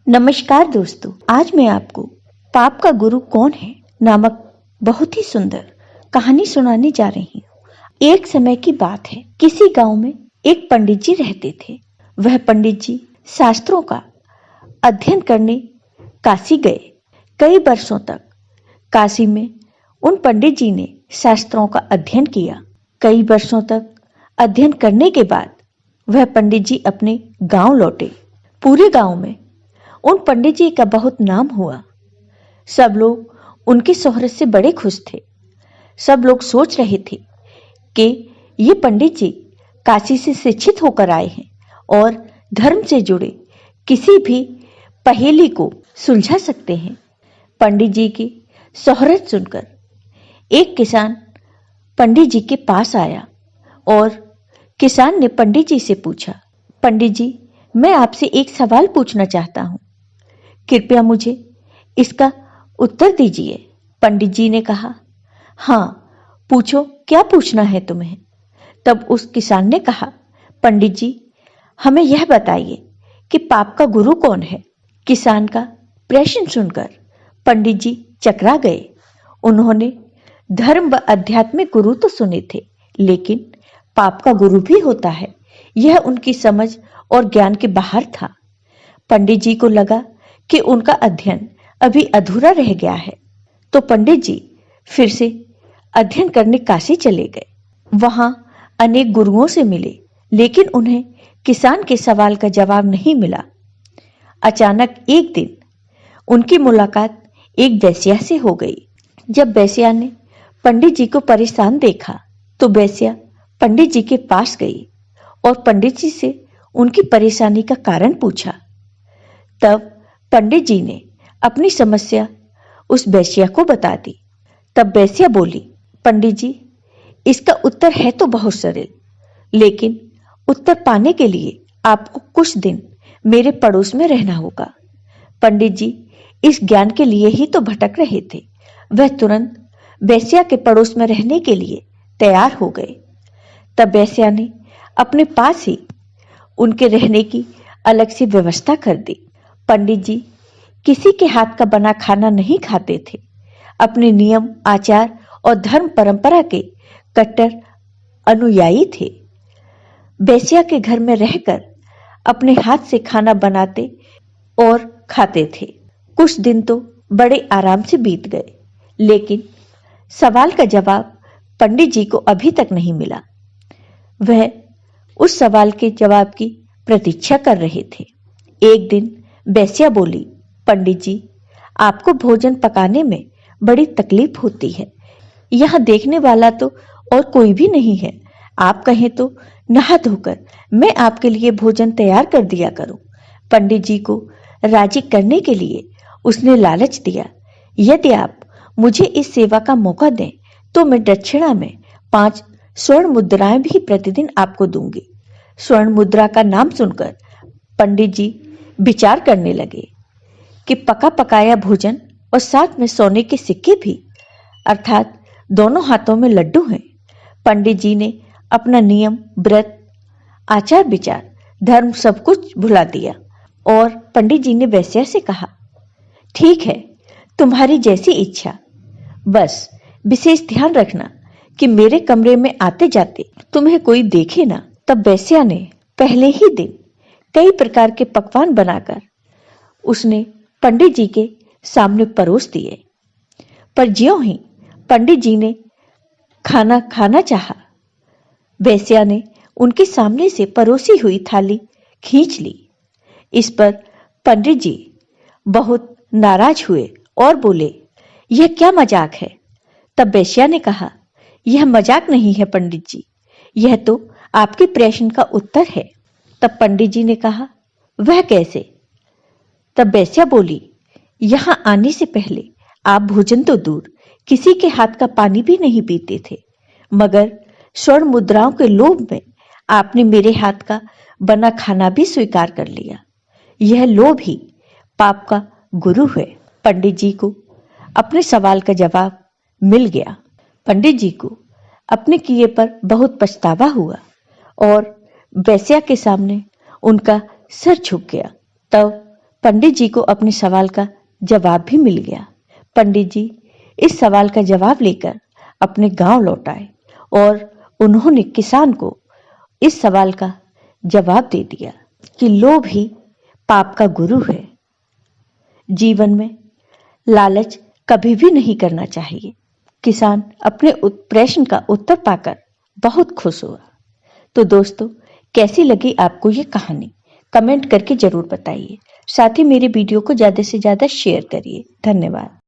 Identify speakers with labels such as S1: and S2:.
S1: नमस्कार दोस्तों, आज मैं आपको पाप का गुरु कौन है नामक बहुत ही सुंदर कहानी सुनाने जा रही हूँ। एक समय की बात है, किसी गांव में एक पंडित जी रहते थे। वह पंडित जी शास्त्रों का अध्ययन करने काशी गए। कई वर्षों तक काशी में उन पंडित जी ने शास्त्रों का अध्ययन किया। कई वर्षों तक अध्ययन करने के बाद वह पंडित जी अपने गांव लौटे। पूरे गांव में उन पंडित जी का बहुत नाम हुआ। सब लोग उनकी शोहरत से बड़े खुश थे। सब लोग सोच रहे थे कि ये पंडित जी काशी से शिक्षित होकर आए हैं और धर्म से जुड़े किसी भी पहेली को सुलझा सकते हैं। पंडित जी की शोहरत सुनकर एक किसान पंडित जी के पास आया और किसान ने पंडित जी से पूछा, पंडित जी, मैं आपसे एक सवाल पूछना चाहता हूं, कृपया मुझे इसका उत्तर दीजिए। पंडित जी ने कहा, हाँ पूछो, क्या पूछना है तुम्हें। तब उस किसान ने कहा, पंडित जी, हमें यह बताइए कि पाप का गुरु कौन है। किसान का प्रश्न सुनकर पंडित जी चकरा गए। उन्होंने धर्म व आध्यात्मिक गुरु तो सुने थे, लेकिन पाप का गुरु भी होता है, यह उनकी समझ और ज्ञान के बाहर था। पंडित जी को लगा कि उनका अध्ययन अभी अधूरा रह गया है, तो पंडित जी फिर से अध्ययन करने काशी चले गए। वहां अनेक गुरुओं से मिले, लेकिन उन्हें किसान के सवाल का जवाब नहीं मिला। अचानक एक दिन उनकी मुलाकात एक वेश्या से हो गई। जब वेश्या ने पंडित जी को परेशान देखा, तो वेश्या पंडित जी के पास गई और पंडित जी से उनकी परेशानी का कारण पूछा। तब पंडित जी ने अपनी समस्या उस वेश्या को बता दी। तब वेश्या बोली, पंडित जी, इसका उत्तर है तो बहुत सरल, लेकिन उत्तर पाने के लिए आपको कुछ दिन मेरे पड़ोस में रहना होगा। पंडित जी इस ज्ञान के लिए ही तो भटक रहे थे। वह तुरंत वेश्या के पड़ोस में रहने के लिए तैयार हो गए। तब वेश्या ने अपने पास ही उनके रहने की अलग से व्यवस्था कर दी। पंडित जी किसी के हाथ का बना खाना नहीं खाते थे। अपने नियम, आचार और धर्म परंपरा के कट्टर अनुयायी थे। वेश्या के घर में रहकर अपने हाथ से खाना बनाते और खाते थे। कुछ दिन तो बड़े आराम से बीत गए, लेकिन सवाल का जवाब पंडित जी को अभी तक नहीं मिला। वह उस सवाल के जवाब की प्रतीक्षा कर रहे थे। एक दिन वेश्या बोली, पंडित जी, आपको भोजन पकाने में बड़ी तकलीफ होती है। यहां देखने वाला तो और कोई भी नहीं है। आप कहें तो नहा धोकर मैं आपके लिए भोजन तैयार कर दिया करूं। पंडित जी को राजी करने के लिए उसने लालच दिया, यदि आप मुझे इस सेवा का मौका दें तो मैं दक्षिणा में 5 स्वर्ण मुद्राएं भी प्रतिदिन आपको दूंगी। स्वर्ण मुद्रा का नाम सुनकर पंडित जी विचार करने लगे कि पका पकाया भोजन और साथ में सोने के सिक्के भी, अर्थात दोनों हाथों में लड्डू हैं। पंडित जी ने अपना नियम, व्रत, आचार विचार, धर्म सब कुछ भुला दिया और पंडित जी ने वेश्या से कहा, ठीक है, तुम्हारी जैसी इच्छा, बस विशेष ध्यान रखना कि मेरे कमरे में आते जाते तुम्हें कोई देखे ना। तब वेश्या ने पहले ही दिन कई प्रकार के पकवान बनाकर उसने पंडित जी के सामने परोस दिए। पर ज्यों ही पंडित जी ने खाना खाना चाहा, वेश्या ने उनके सामने से परोसी हुई थाली खींच ली। इस पर पंडित जी बहुत नाराज हुए और बोले, यह क्या मजाक है। तब वेश्या ने कहा, यह मजाक नहीं है पंडित जी, यह तो आपके प्रश्न का उत्तर है। तब पंडित जी ने कहा, वह कैसे। तब वेश्या बोली, यहां आने से पहले आप भोजन तो दूर किसी के हाथ का पानी भी नहीं पीते थे, मगर स्वर्ण मुद्राओं के लोभ में आपने मेरे हाथ का बना खाना भी स्वीकार कर लिया। यह लोभ ही पाप का गुरु है। पंडित जी को अपने सवाल का जवाब मिल गया। पंडित जी को अपने किए पर बहुत पछतावा हुआ और वेश्या के सामने उनका सर झुक गया। तब पंडित जी को अपने सवाल का जवाब भी मिल गया। पंडित जी इस सवाल का जवाब लेकर अपने गांव लौट आए और उन्होंने किसान को इस सवाल का जवाब दे दिया कि लोभ ही पाप का गुरु है। जीवन में लालच कभी भी नहीं करना चाहिए। किसान अपने प्रश्न का उत्तर पाकर बहुत खुश हुआ। तो दोस्तों, कैसी लगी आपको ये कहानी? कमेंट करके जरूर बताइए। साथ ही मेरे वीडियो को ज्यादा से ज्यादा शेयर करिए। धन्यवाद।